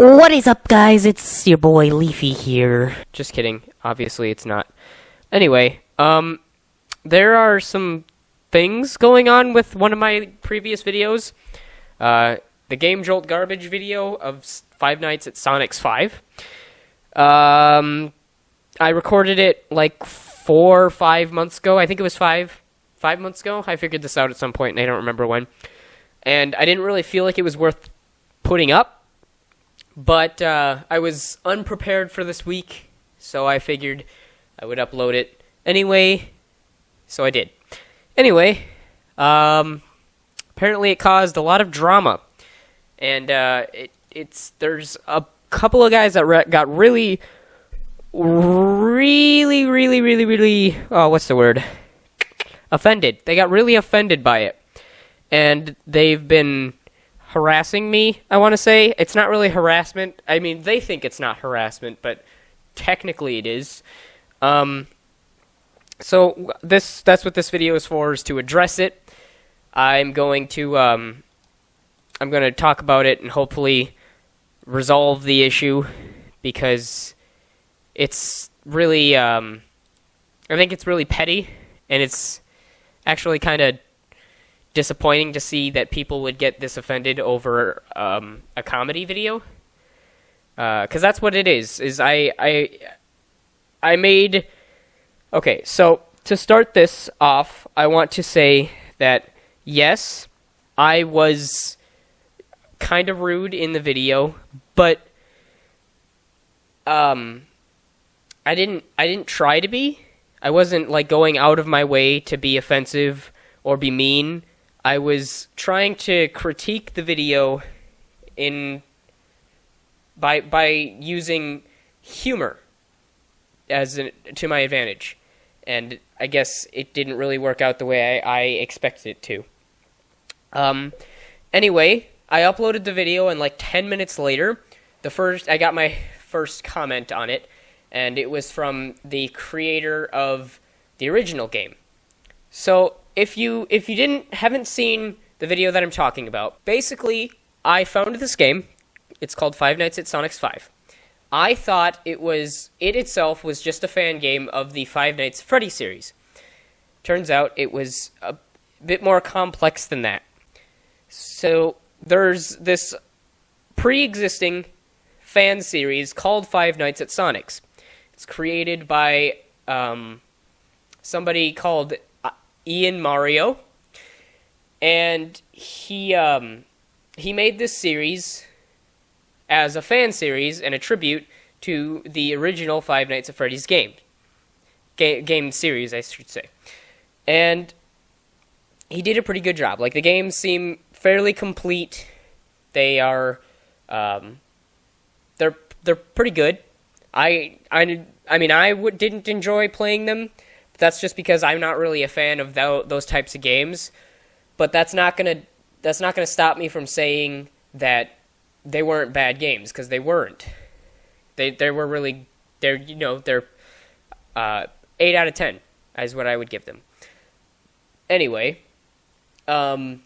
What is up, guys? It's your boy Leafy here. Just kidding. Obviously, it's not. Anyway, there are some things going on with one of my previous videos. The GameJolt garbage video of Five Nights at Sonic's 5. I recorded it like 4 or 5 months ago. I think it was 5 months ago. I figured this out at some point, and I don't remember when. And I didn't really feel like it was worth putting up. But I was unprepared for this week, so I figured I would upload it anyway. So I did. Anyway, apparently it caused a lot of drama, and there's a couple of guys that got really, what's the word? Offended. They got really offended by it, and they've been harassing me, I want to say. It's not really harassment. I mean, they think it's not harassment, but technically it is. So that's what this video is for, is to address it. I'm going to talk about it and hopefully resolve the issue, because it's really, I think it's really petty, and it's actually kind of disappointing to see that people would get this offended over a comedy video, because that's what it is I made. Okay, so to start this off, I want to say that yes, I was kind of rude in the video, but I didn't try to be. I wasn't like going out of my way to be offensive or be mean. I was trying to critique the video by using humor to my advantage, and I guess it didn't really work out the way I expected it to. Anyway, I uploaded the video, and like 10 minutes later, I got my first comment on it, and it was from the creator of the original game. So if you haven't seen the video that I'm talking about, basically I found this game. It's called Five Nights at Sonic's 5. I thought it itself was just a fan game of the Five Nights at Freddy series. Turns out it was a bit more complex than that. So there's this pre-existing fan series called Five Nights at Sonic's. It's created by somebody called Ian Mario, and he made this series as a fan series and a tribute to the original Five Nights at Freddy's game series, I should say. And he did a pretty good job. Like, the games seem fairly complete. They are they're pretty good. I mean, didn't enjoy playing them. That's just because I'm not really a fan of those types of games. But that's not gonna stop me from saying that they weren't bad games, because they weren't. They were really, they're 8 out of 10 is what I would give them. Anyway, so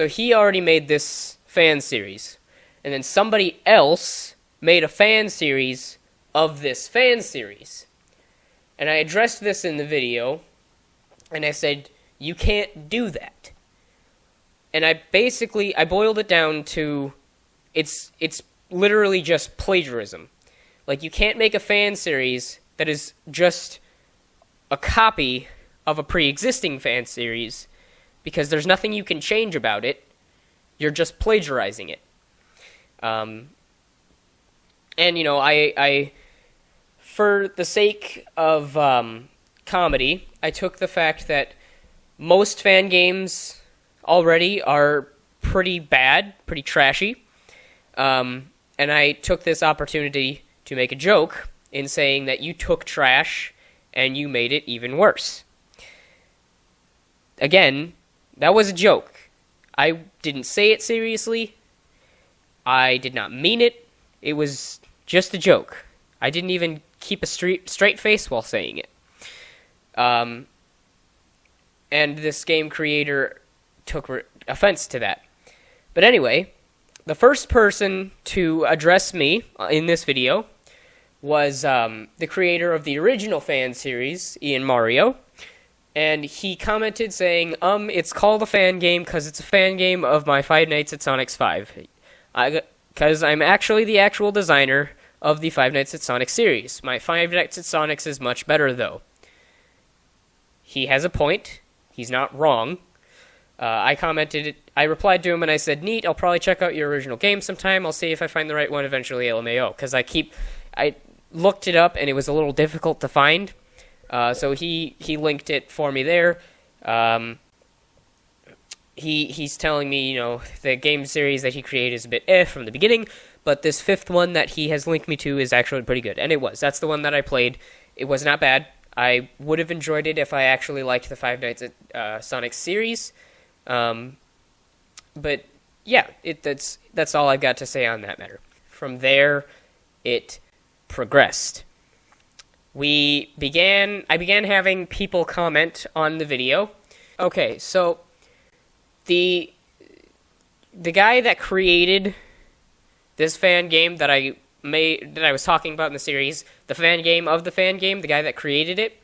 he already made this fan series, and then somebody else made a fan series of this fan series. And I addressed this in the video, and I said, you can't do that. And I boiled it down to, it's literally just plagiarism. Like, you can't make a fan series that is just a copy of a pre-existing fan series, because there's nothing you can change about it. You're just plagiarizing it. And, I for the sake of comedy, I took the fact that most fan games already are pretty bad, pretty trashy, and I took this opportunity to make a joke in saying that you took trash and you made it even worse. Again, that was a joke. I didn't say it seriously. I did not mean it. It was just a joke. I didn't even keep a straight face while saying it. And this game creator took offense to that. But anyway, the first person to address me in this video was the creator of the original fan series, Ian Mario. And he commented saying, it's called a fan game because it's a fan game of my Five Nights at Sonic's 5. Because I'm actually the actual designer of the Five Nights at Sonic series. My Five Nights at Sonic's is much better, though. He has a point. He's not wrong. I replied to him and I said, neat, I'll probably check out your original game sometime. I'll see if I find the right one eventually, LMAO. Because I looked it up and it was a little difficult to find. So he linked it for me there. He's telling me, the game series that he created is a bit from the beginning, but this fifth one that he has linked me to is actually pretty good. And it was. That's the one that I played. It was not bad. I would have enjoyed it if I actually liked the Five Nights at Sonic series. But yeah, that's all I've got to say on that matter. From there, it progressed. I began having people comment on the video. Okay, so the guy that created this fan game that I was talking about in the series, the fan game of the fan game, the guy that created it,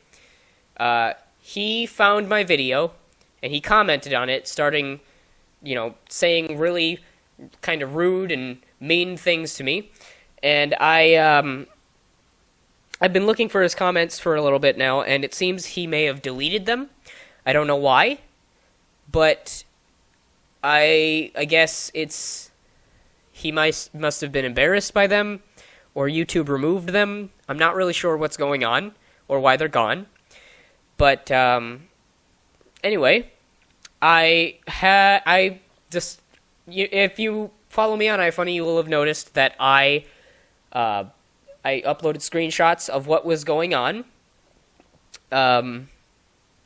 he found my video and he commented on it, starting, saying really kind of rude and mean things to me. And I've been looking for his comments for a little bit now, and it seems he may have deleted them. I don't know why, but I guess he must have been embarrassed by them, or YouTube removed them. I'm not really sure what's going on, or why they're gone. But anyway, if you follow me on iFunny, you will have noticed that I uploaded screenshots of what was going on, and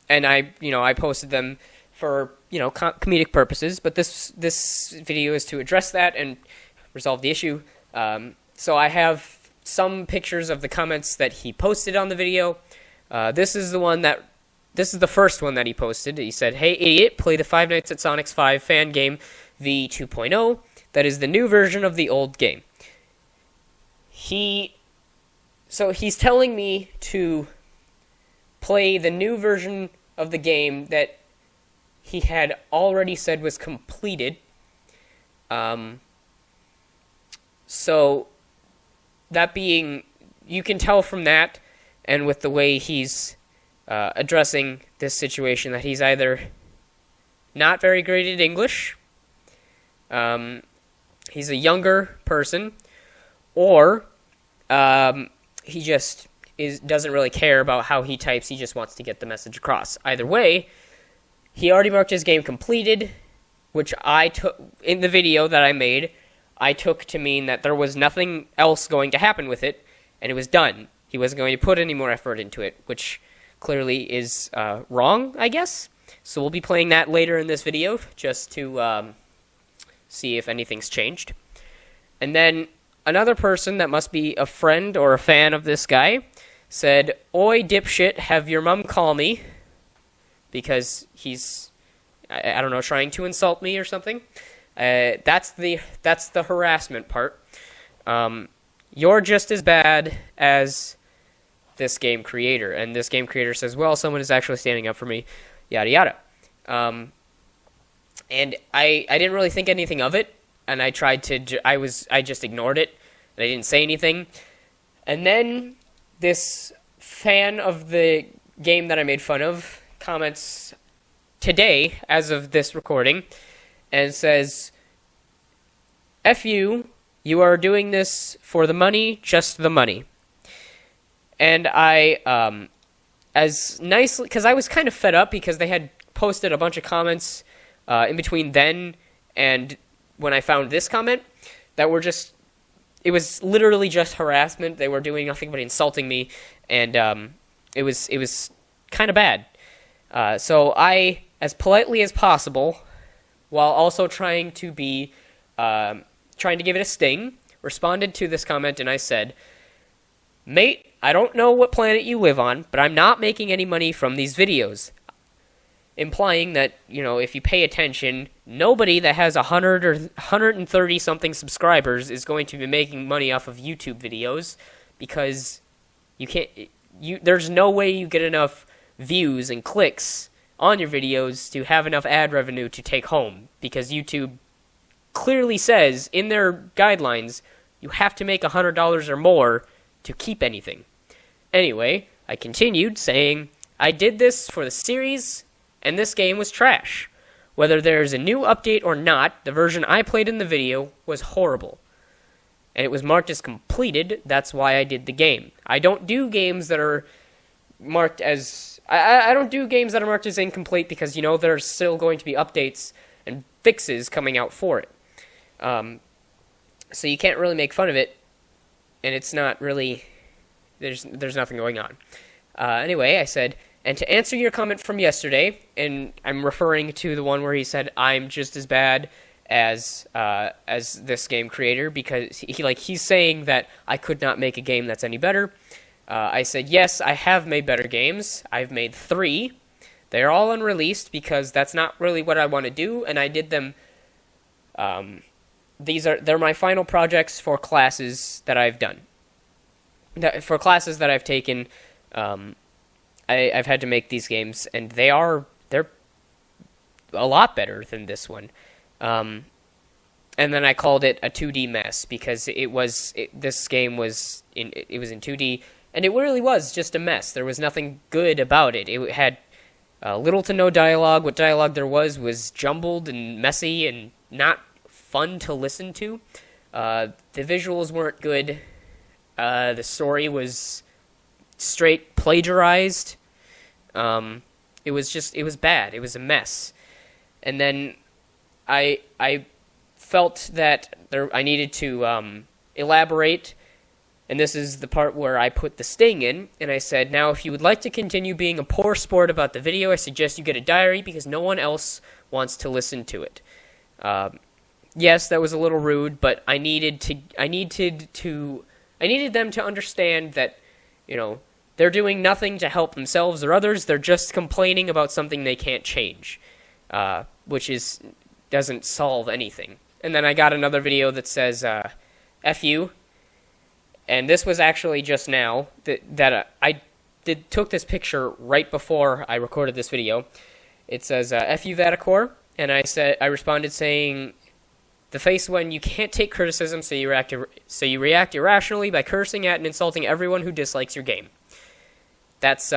I posted them for comedic purposes. But this video is to address that and resolve the issue. So I have some pictures of the comments that he posted on the video. This is the first one that he posted. He said, "Hey idiot, play the Five Nights at Sonic's 5 fan game V2.0. That is the new version of the old game." So he's telling me to play the new version of the game that he had already said was completed. So that being, you can tell from that, and with the way he's addressing this situation, that he's either not very great at English, he's a younger person, or he just doesn't really care about how he types. He just wants to get the message across. Either way, he already marked his game completed, which I took in the video that I made. I took to mean that there was nothing else going to happen with it, and it was done. He wasn't going to put any more effort into it, which clearly is wrong, I guess. So we'll be playing that later in this video, just to see if anything's changed. And then another person that must be a friend or a fan of this guy said, "Oi, dipshit, have your mum call me," because he's, I don't know, trying to insult me or something. That's the harassment part. You're just as bad as this game creator. And this game creator says, "Well, someone is actually standing up for me," yada yada. And I didn't really think anything of it, and I just ignored it, and I didn't say anything. And then this fan of the game that I made fun of comments today, as of this recording, and says, "F you, you are doing this for the money, just the money." And I, as nicely, because I was kind of fed up because they had posted a bunch of comments in between then and when I found this comment that were just, it was literally just harassment. They were doing nothing but insulting me, and it was kind of bad. So I, as politely as possible, while also trying to give it a sting, responded to this comment, and I said, "Mate, I don't know what planet you live on, but I'm not making any money from these videos. implying that, if you pay attention, nobody that has 100 or 130 something subscribers is going to be making money off of YouTube videos, because there's no way you get enough views and clicks on your videos to have enough ad revenue to take home, because YouTube clearly says in their guidelines you have to make $100 or more to keep anything. Anyway, I continued saying, I did this for the series, and this game was trash. Whether there's a new update or not, the version I played in the video was horrible. And it was marked as completed, that's why I did the game. I don't do games that are marked as... I don't do games that are marked as incomplete because, there's still going to be updates and fixes coming out for it. So you can't really make fun of it, and it's not really... There's nothing going on. Anyway, I said... And to answer your comment from yesterday, and I'm referring to the one where he said I'm just as bad as this game creator, because he's saying that I could not make a game that's any better. I said, yes, I have made better games. I've made 3. They're all unreleased because that's not really what I want to do, and I did them. They're my final projects for classes that I've done. For classes that I've taken. I've had to make these games, and they're a lot better than this one. And then I called it a 2D mess because this game was in 2D, and it really was just a mess. There was nothing good about it. It had little to no dialogue. What dialogue there was jumbled and messy and not fun to listen to. The visuals weren't good. The story was straight plagiarized. It was bad. It was a mess. And then I felt that I needed to elaborate, and this is the part where I put the sting in, and I said, now if you would like to continue being a poor sport about the video, I suggest you get a diary because no one else wants to listen to it. Yes, that was a little rude, but I needed them to understand that, they're doing nothing to help themselves or others. They're just complaining about something they can't change, which doesn't solve anything. And then I got another video that says, F you. And this was actually just now that I took this picture right before I recorded this video. It says, F you, Vaticore. And I responded saying, the face when you can't take criticism, so you react irrationally by cursing at and insulting everyone who dislikes your game. That's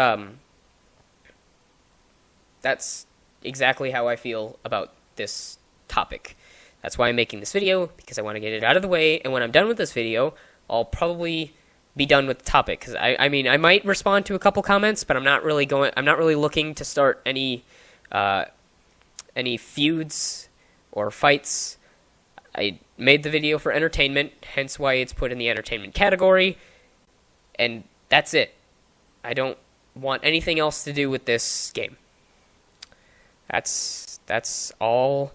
exactly how I feel about this topic. That's why I'm making this video, because I want to get it out of the way, and when I'm done with this video, I'll probably be done with the topic. Because I might respond to a couple comments, but I'm not really looking to start any feuds or fights. I made the video for entertainment, hence why it's put in the entertainment category, and that's it. I don't want anything else to do with this game. That's all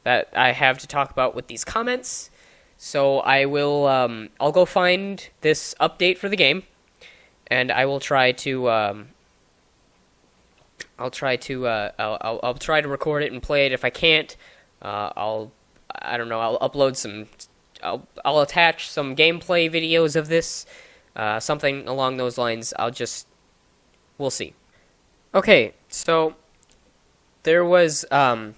that I have to talk about with these comments. So I'll go find this update for the game, and I will try to I'll try to record it and play it. If I can't, I'll upload some. I'll attach some gameplay videos of this. Something along those lines. We'll see. Okay, so there was, I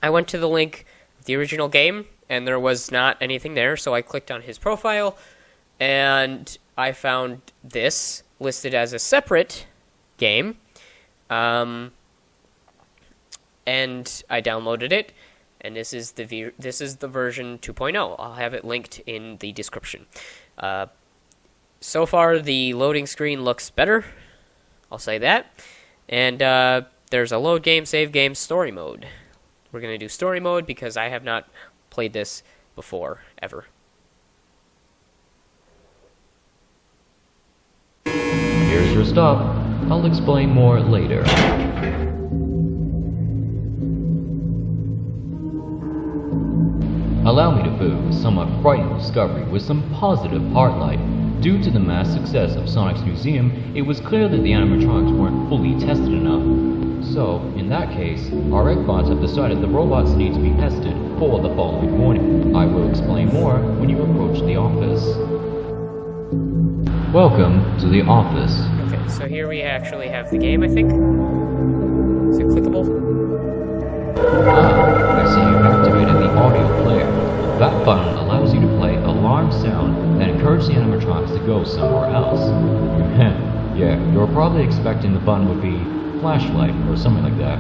went to the link of the original game, and there was not anything there, so I clicked on his profile, and I found this listed as a separate game, and I downloaded it, and this is the version 2.0. I'll have it linked in the description. So far, the loading screen looks better. I'll say that. And there's a load game, save game, story mode. We're going to do story mode because I have not played this before, ever. Here's your stop. I'll explain more later. Allow me to food a somewhat frightening discovery with some positive heart light. Due to the mass success of Sonic's Museum, it was clear that the animatronics weren't fully tested enough. So, in that case, our egg bots have decided the robots need to be tested for the following morning. I will explain more when you approach the office. Welcome to the office. Okay, so here we actually have the game, I think. Is it clickable? Ah, I see you've activated the audio player. That button allows you to play alarm sound that encourages the animatronics to go somewhere else. Yeah, you're probably expecting the button would be flashlight or something like that.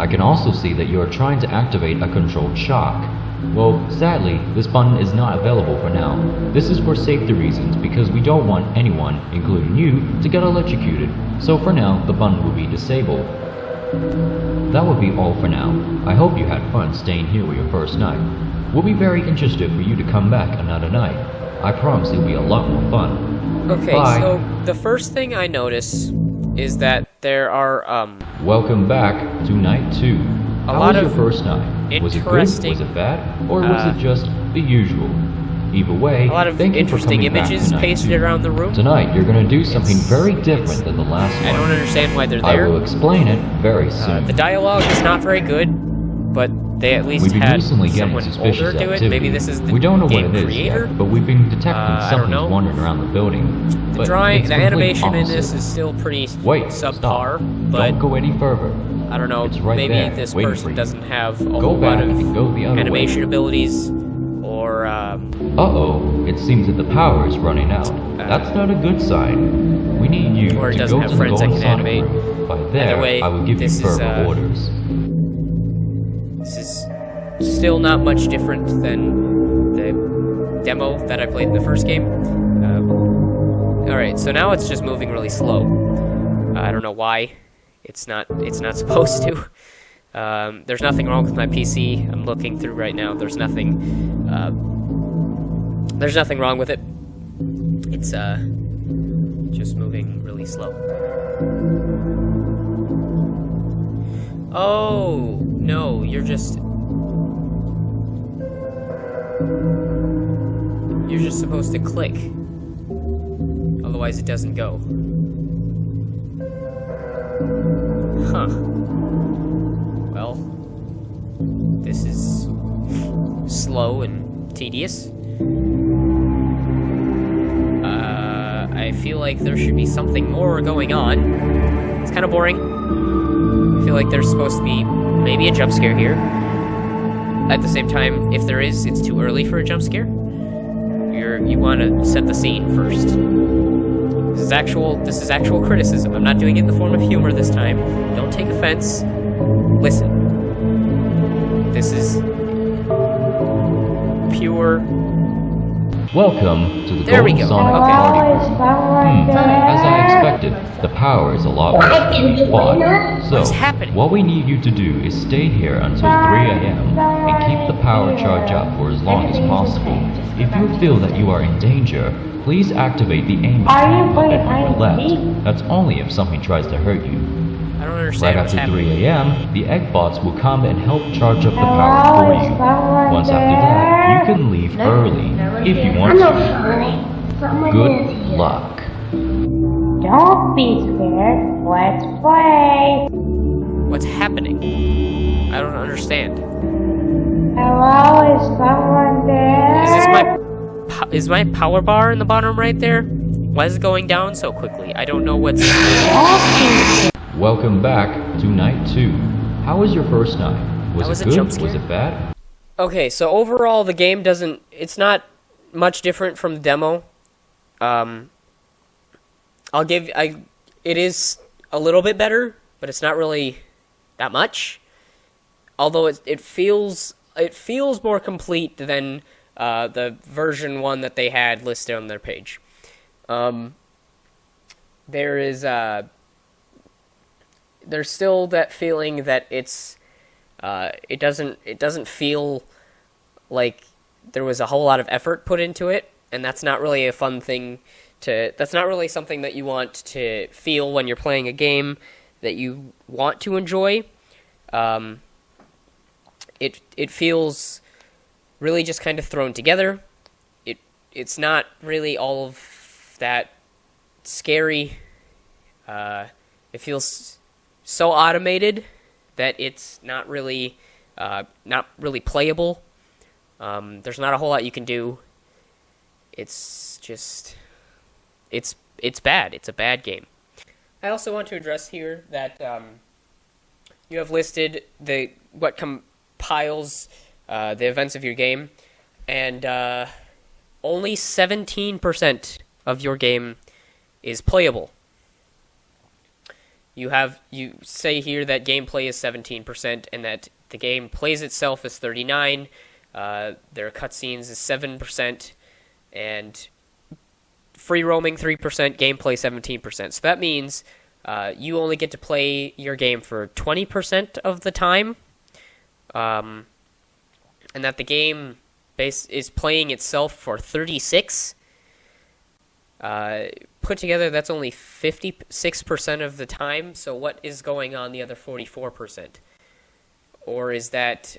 I can also see that you are trying to activate a controlled shock. Well, sadly, this button is not available for now. This is for safety reasons because we don't want anyone, including you, to get electrocuted. So for now, the button will be disabled. That would be all for now. I hope you had fun staying here with your first night. We'll be very interested for you to come back another night. I promise it'll be a lot more fun. Okay, Bye. so the first thing I notice is that there are, Welcome back to night 2. How lot was your of first night? Was it good? Was interesting, it bad? Or was it just the usual? Either way, a lot of thank you for interesting coming back images to night pasted 2. around the room. Tonight, you're going to do something It's- very different than the last one. I don't understand why they're I there. will explain it very soon. The dialogue is not very good, but they at least We've been had recently getting someone suspicious older do activity. it. Maybe this is the We don't know what game it is creator. yet, but we've been detecting I don't something's know. wandering around the building. The But drawing, it's the complete animation in this opposite. is still pretty Wait, subpar, stop. but Don't go any further. I don't know, It's right maybe there, this waiting person for you. doesn't have a Go whole lot back of and go the other animation way. abilities, or, Uh-oh, it seems that the power is running out. That's not a good sign. We need you or it to doesn't go have to the friends that Golden can Sonic animate. room. By there, Either way, I will give you this is, further orders. this is still not much different than the demo that I played in the first game. Alright, so now it's just moving really slow. I don't know why. It's not supposed to. There's nothing wrong with my PC. I'm looking through right now. There's nothing wrong with it. It's just moving really slow. Oh no, you're just supposed to click. Otherwise it doesn't go. Huh. Well, this is slow and tedious. I feel like there should be something more going on. It's kind of boring. I feel like there's supposed to be maybe a jump scare here. At the same time, if there is, it's too early for a jump scare. You want to set the scene first. This is actual criticism. I'm not doing it in the form of humor this time. Don't take offense. Listen. This is pure. Welcome to the There we Golden go. Sonic Okay. Party. As I expected, the power is a lot worse than we thought. So, What's happening? what we need you to do is stay here until 3 a.m. and keep the power charge up for as long as possible. If you feel that you are in danger, please activate the aim button up and on your left. That's only if something tries to hurt you. I don't Right understand what's after 3 happening. a.m., the egg bots will come and help charge up the power for you. Once after that, you can leave early if you want to. Good luck. Don't be scared. Let's play. What's happening? I don't understand. Hello, is someone there? Is my power bar in the bottom right there? Why is it going down so quickly? I don't know what's. Welcome back to night 2. How was your first night? That was Was a it good? jump scare. Was it bad? Okay, so overall the game doesn't. It's not much different from the demo. It is a little bit better, but it's not really that much. Although it feels more complete than the version 1 that they had listed on their page. There's still that feeling that it doesn't feel like there was a whole lot of effort put into it, and that's not really a fun thing that's not really something that you want to feel when you're playing a game that you want to enjoy. It feels really just kind of thrown together. It's not really all of that scary. It feels so automated that it's not really playable. There's not a whole lot you can do. It's just it's bad. It's a bad game. I also want to address here that you have listed what compiles the events of your game, and only 17% of your game is playable. You say here that gameplay is 17% and that the game plays itself is 39%. Their cutscenes is 7%, and free roaming 3%, gameplay 17%. So that means you only get to play your game for 20% of the time, and that the game is playing itself for 36%. Put together, that's only 56% of the time. So what is going on the other 44%? Or is that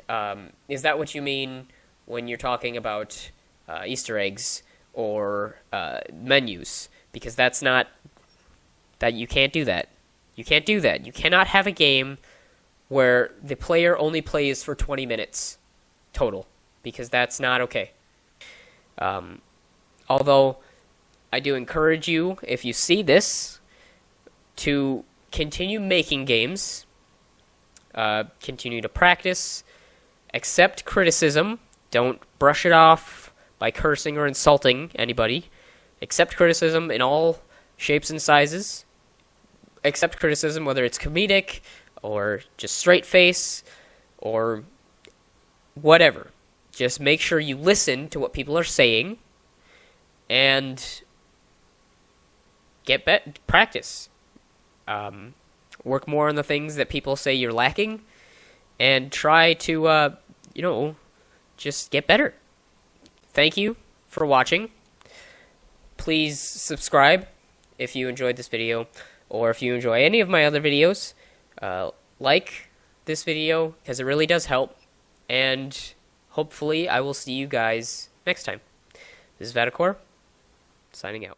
what you mean when you're talking about Easter eggs or menus? Because that's not that. You can't do that. You can't do that. You cannot have a game where the player only plays for 20 minutes total, because that's not okay. Although I do encourage you, if you see this, to continue making games, continue to practice, accept criticism, don't brush it off by cursing or insulting anybody. Accept criticism in all shapes and sizes. Accept criticism whether it's comedic or just straight face or whatever. Just make sure you listen to what people are saying and practice. Work more on the things that people say you're lacking, and try to, just get better. Thank you for watching. Please subscribe if you enjoyed this video, or if you enjoy any of my other videos. Like this video, because it really does help, and hopefully I will see you guys next time. This is Vadakor, signing out.